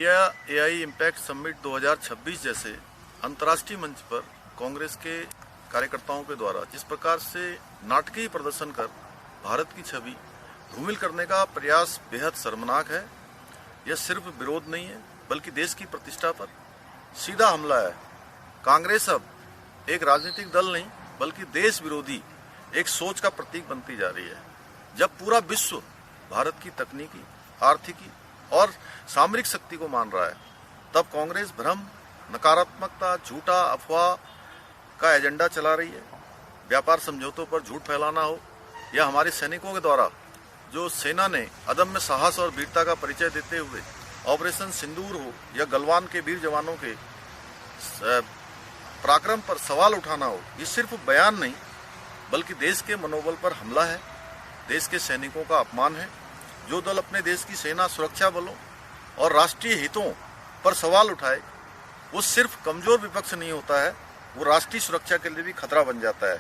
यह AI impact summit 2026 जैसे अंतर्राष्ट्रीय मंच पर कांग्रेस के कार्यकर्ताओं के द्वारा जिस प्रकार से नाटकीय प्रदर्शन कर भारत की छवि धूमिल करने का प्रयास बेहद शर्मनाक है। यह सिर्फ विरोध नहीं है बल्कि देश की प्रतिष्ठा पर सीधा हमला है। कांग्रेस अब एक राजनीतिक दल नहीं बल्कि देश विरोधी एक सोच का प्रतीक बनती जा रही है। जब पूरा विश्व भारत की तकनीकी, आर्थिकी और सामरिक शक्ति को मान रहा है, तब कांग्रेस भ्रम, नकारात्मकता, झूठा अफवाह का एजेंडा चला रही है। व्यापार समझौतों पर झूठ फैलाना हो या हमारे सैनिकों के द्वारा जो सेना ने अदम्य साहस और वीरता का परिचय देते हुए ऑपरेशन सिंदूर हो या गलवान के वीर जवानों के पराक्रम पर सवाल उठाना हो, ये सिर्फ बयान नहीं बल्कि देश के मनोबल पर हमला है, देश के सैनिकों का अपमान है। जो दल अपने देश की सेना, सुरक्षा बलों और राष्ट्रीय हितों पर सवाल उठाए, वो सिर्फ कमजोर विपक्ष नहीं होता है, वो राष्ट्रीय सुरक्षा के लिए भी खतरा बन जाता है।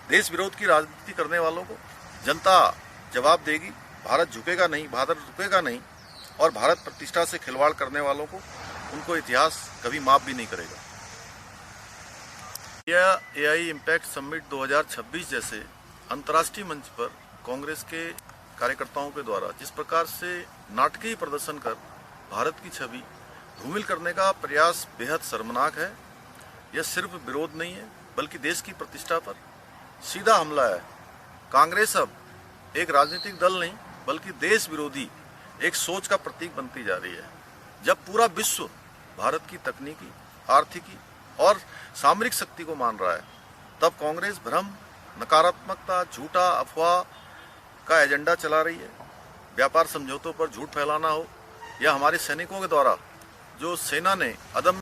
देश विरोध की राजनीति करने वालों को जनता जवाब देगी। भारत झुकेगा नहीं, भारत रुकेगा नहीं, और भारत प्रतिष्ठा से खिलवाड़ करने वालों को उनको इतिहास कभी माफ भी नहीं करेगा। यह एआई इम्पैक्ट समिट 2026 जैसे अंतर्राष्ट्रीय मंच पर कांग्रेस के कार्यकर्ताओं के द्वारा जिस प्रकार से नाटकीय प्रदर्शन कर भारत की छवि धूमिल करने का प्रयास बेहद शर्मनाक है। यह सिर्फ विरोध नहीं है बल्कि देश की प्रतिष्ठा पर सीधा हमला है। कांग्रेस अब एक राजनीतिक दल नहीं बल्कि देश विरोधी एक सोच का प्रतीक बनती जा रही है। जब पूरा विश्व भारत की तकनीकी, आर्थिकी और सामरिक शक्ति को मान रहा है, तब कांग्रेस भ्रम, नकारात्मकता, झूठा अफवाह का एजेंडा चला रही है। व्यापार समझौतों पर झूठ फैलाना हो या हमारे सैनिकों के द्वारा जो सेना ने अदम्य